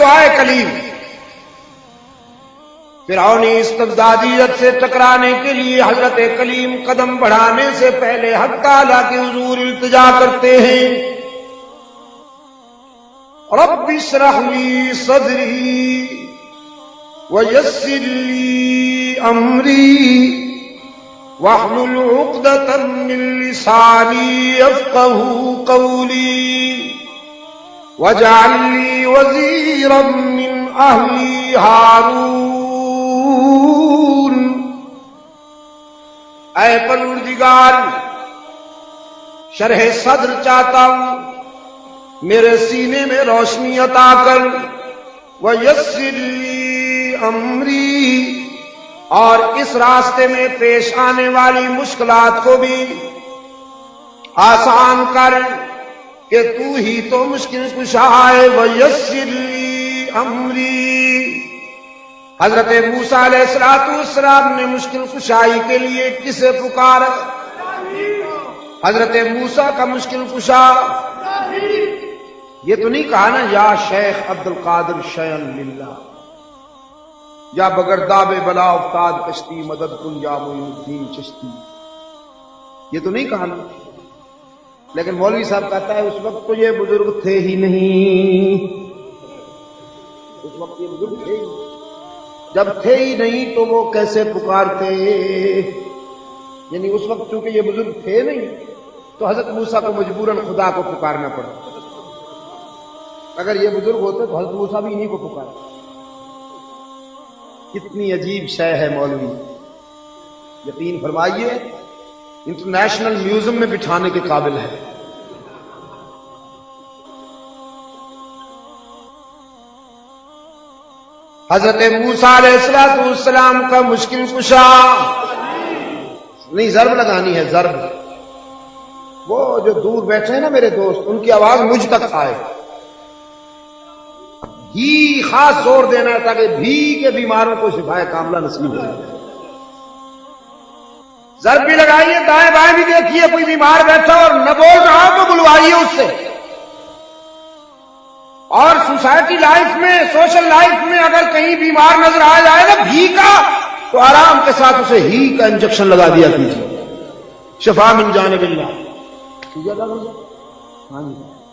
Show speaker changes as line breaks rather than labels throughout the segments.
دعائے کلیم فرعونی استبدادیت سے ٹکرانے کے لیے حضرت کلیم قدم بڑھانے سے پہلے حق تعالیٰ کے حضور التجا کرتے ہیں، رب اشرح لی صدری ویسر لی امری واحلل عقدۃ من لسانی یفقہوا قولی واجعل لی وزیرا من اہلی ہارون۔ اے پروردگار، شرح صدر چاہتا ہوں، میرے سینے میں روشنی عطا کر، ویسر لی امری، اور اس راستے میں پیش آنے والی مشکلات کو بھی آسان کر کہ تو ہی تو مشکل کشا ہے۔ ویسر لی امری، حضرت موسیٰ علیہ السلام نے مشکل کشائی کے لیے کسے پکارا؟ حضرت موسیٰ کا مشکل کشا یہ تو نہیں کہا نا یا شیخ عبد القادر شیئن للہ، یا بگرداب بلا افتاد کشتی مدد کن یا معین الدین چشتی، یہ تو نہیں کہا نا۔ لیکن مولوی صاحب کہتا ہے اس وقت تو یہ بزرگ تھے ہی نہیں، اس وقت یہ بزرگ تھے ہی، جب تھے ہی نہیں تو وہ کیسے پکارتے؟ یعنی اس وقت چونکہ یہ بزرگ تھے نہیں تو حضرت موسیٰ کو مجبوراً خدا کو پکارنا پڑا، اگر یہ بزرگ ہوتے تو حضرت موسیٰ بھی انہیں کو پکارتے۔ کتنی عجیب شے ہے مولوی، یقین فرمائیے انٹرنیشنل میوزیم میں بٹھانے کے قابل ہے۔ حضرت موسیٰ علیہ السلام کا مشکل کشا نہیں، ضرب لگانی ہے، ضرب۔ وہ جو دور بیٹھے ہیں نا میرے دوست، ان کی آواز مجھ تک آئے، ہی خاص زور دینا ہے تاکہ بھی کے بیماروں کو شفائے کاملہ نصیب ہو۔ ضرب بھی لگائیے، دائیں بائیں بھی دیکھیے، کوئی بیمار بیٹھا اور نہ بول رہا تو بلوائیے اس سے۔ اور سوسائٹی لائف میں، سوشل لائف میں اگر کہیں بیمار نظر آ جائے نا بھی کا، تو آرام کے ساتھ اسے ہی کا انجیکشن لگا دیا کیجیے، شفا من جانب اللہ،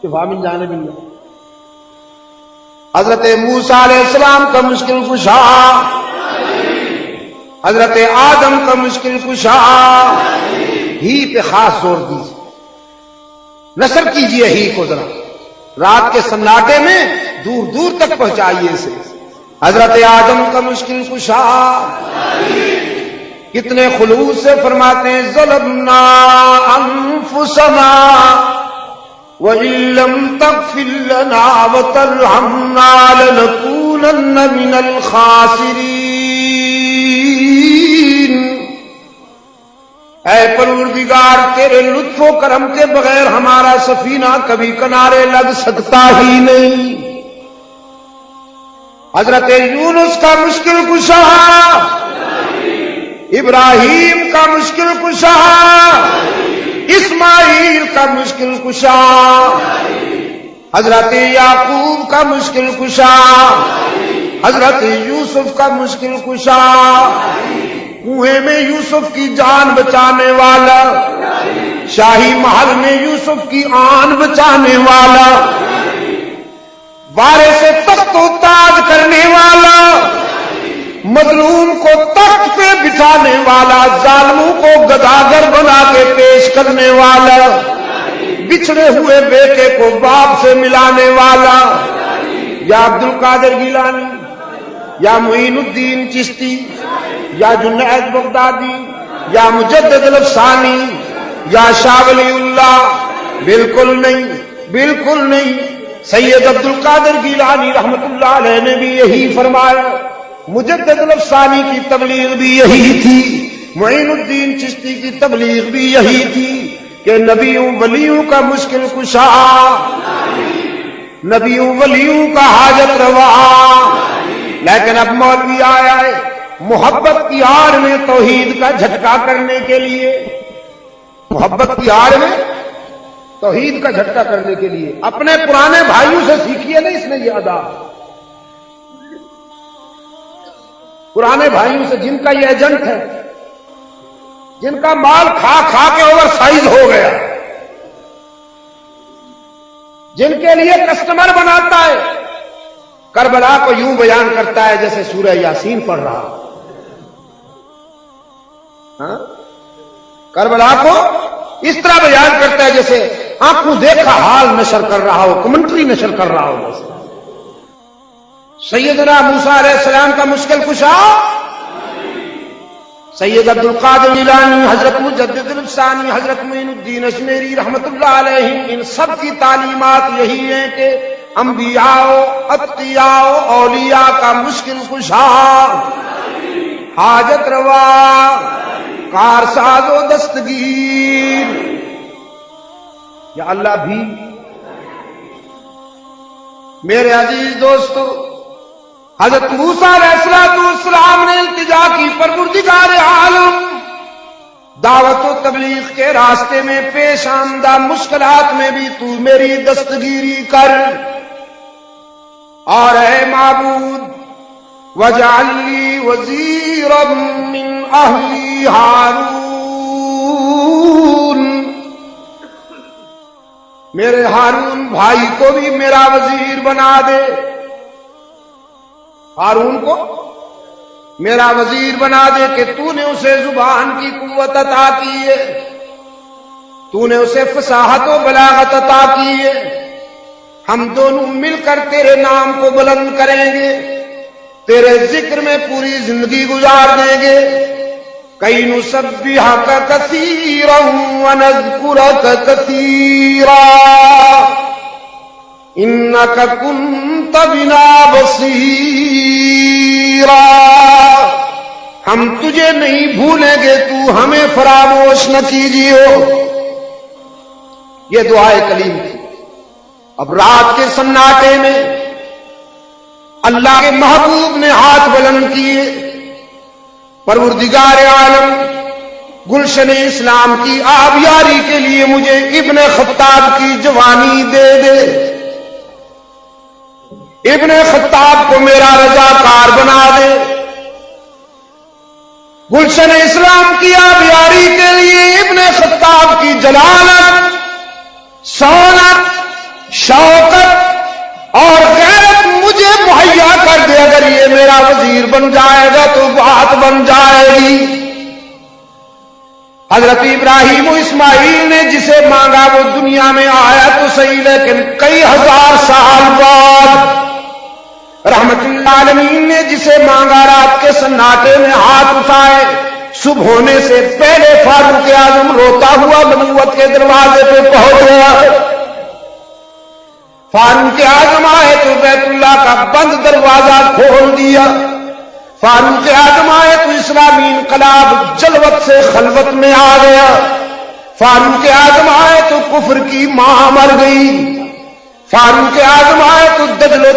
شفا من جانب اللہ۔ حضرت موسیٰ علیہ السلام کا مشکل کشا، حضرت آدم کا مشکل کشا، ہی پہ خاص زور دیجیے، نثر کیجیے ہی کو، ذرا رات کے سناٹے میں دور دور تک پہنچائیے اسے۔ حضرت آدم کا مشکل کشا کتنے خلوص سے فرماتے ہیں، ظلمنا انفسنا وَإِن لَّمْ تَغْفِرْ لَنَا وَتَرْحَمْنَا لَنَكُونَنَّ مِنَ الْخَاسِرِينَ۔ اے پروردگار، تیرے لطف و کرم کے بغیر ہمارا سفینہ کبھی کنارے لگ سکتا ہی نہیں۔ حضرت یونس کا مشکل کشا، ابراہیم کا مشکل کشا، اسماعیل کا مشکل کشا، حضرت یعقوب کا مشکل کشا، حضرت یوسف کا مشکل کشا، کنویں میں یوسف کی جان بچانے والا، شاہی محل میں یوسف کی آن بچانے والا، وارث سے تخت و تاج کرنے والا، مظلوم کو تخت پہ بٹھانے والا، ظالموں کو گداگر بنا کے پیش کرنے والا، بچھڑے ہوئے بیٹے کو باپ سے ملانے والا، یا عبد القادر گیلانی، یا معین الدین چشتی، یا جنید بغدادی، یا مجدد الافسانی، یا شاہ ولی اللہ، بالکل نہیں، بالکل نہیں۔ سید عبد القادر گیلانی رحمت اللہ علیہ نے بھی یہی فرمایا، مجدد الافسانی کی تبلیغ بھی یہی تھی، معین الدین چشتی کی تبلیغ بھی یہی تھی کہ نبیوں ولیوں کا مشکل کشا، نبیوں ولیوں کا حاجت روا۔ لیکن اب مولوی آیا ہے محبت کی آڑ میں توحید کا جھٹکا کرنے کے لیے، محبت کی آڑ میں توحید کا جھٹکا کرنے کے لیے۔ اپنے پرانے بھائیوں سے سیکھیے نا اس نے یہ ادا، پرانے بھائیوں سے جن کا یہ ایجنٹ ہے، جن کا مال کھا کھا کے اوور سائز ہو گیا، جن کے لیے کسٹمر بناتا ہے، کربلا کو یوں بیان کرتا ہے جیسے سورہ یاسین پڑھ رہا ہو۔ ہاں؟ کربلا کو اس طرح بیان کرتا ہے جیسے آنکھوں دیکھا حال نشر کر رہا ہو، کمنٹری نشر کر رہا ہو۔ سیدنا موسیٰ علیہ السلام کا مشکل کشا سید عبد القادر جیلانی، حضرت مجدد الافسانی، حضرت معین الدین اشمیری رحمت اللہ علیہ، ان سب کی تعلیمات یہی ہیں کہ انبیاء، اتقیاء، اولیاء کا مشکل کشا، حاجت روا، کارساز و دستگیر، یا اللہ بھی۔ میرے عزیز دوستو، حضرت موسیٰ علیہ السلام نے التجا کی، پروردگار عالم دعوت و تبلیغ کے راستے میں پیش آمدہ مشکلات میں بھی تو میری دستگیری کر، اور اے معبود وَاجْعَلْ لِي وَزِيرًا مِّنْ أَهْلِي ہارون، میرے ہارون بھائی کو بھی میرا وزیر بنا دے، ہارون کو میرا وزیر بنا دے کہ تو نے اسے زبان کی قوت عطا کی ہے، تو نے اسے فصاحت و بلاغت عطا کی ہے، ہم دونوں مل کر تیرے نام کو بلند کریں گے، تیرے ذکر میں پوری زندگی گزار دیں گے۔ کئی نسبحک کثیرا ونذکرک کثیرا انک کنت بنا بصیرا، ہم تجھے نہیں بھولیں گے، تو ہمیں فراموش نہ کیجیے۔ یہ دعائے کلیم تھی۔ اب رات کے سناٹے میں اللہ کے محبوب نے ہاتھ بلند کیے، پروردگار عالم گلشن اسلام کی آبیاری کے لیے مجھے ابن خطاب کی جوانی دے دے، ابن خطاب کو میرا رضاکار بنا دے، گلشن اسلام کی آبیاری کے لیے ابن خطاب کی جلالت، سونت، شوکت اور غیرت مجھے مہیا کر دے۔ اگر یہ میرا وزیر بن جائے گا تو بات بن جائے گی۔ حضرت ابراہیم و اسماعیل نے جسے مانگا وہ دنیا میں آیا تو صحیح، لیکن کئی ہزار سال بعد رحمت اللہ عالمین نے جسے مانگا رات کے سناٹے میں ہاتھ اٹھائے، صبح ہونے سے پہلے فاروق اعظم روتا ہوا نبوت کے دروازے پہ پہنچ گیا۔ فاروق اعظم آئے تو بیت اللہ کا بند دروازہ کھول دیا، فاروق اعظم آئے تو اسلامی انقلاب جلوت سے خلوت میں آ گیا، فاروق اعظم آئے تو کفر کی ماں مر گئی، فاروق اعظم آئے تو دجل و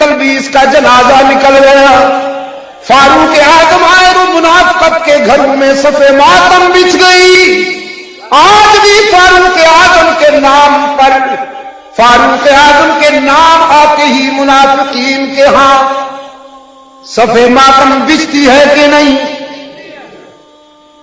تلبیس کا جنازہ نکل گیا، فاروق اعظم آئے تو منافقت کے گھروں میں صف ماتم بچھ گئی۔ آج بھی فاروق اعظم کے نام پر، فاروق اعظم کے نام آتے ہی منافقین کے ہاں صف ماتم بچتی ہے کہ نہیں؟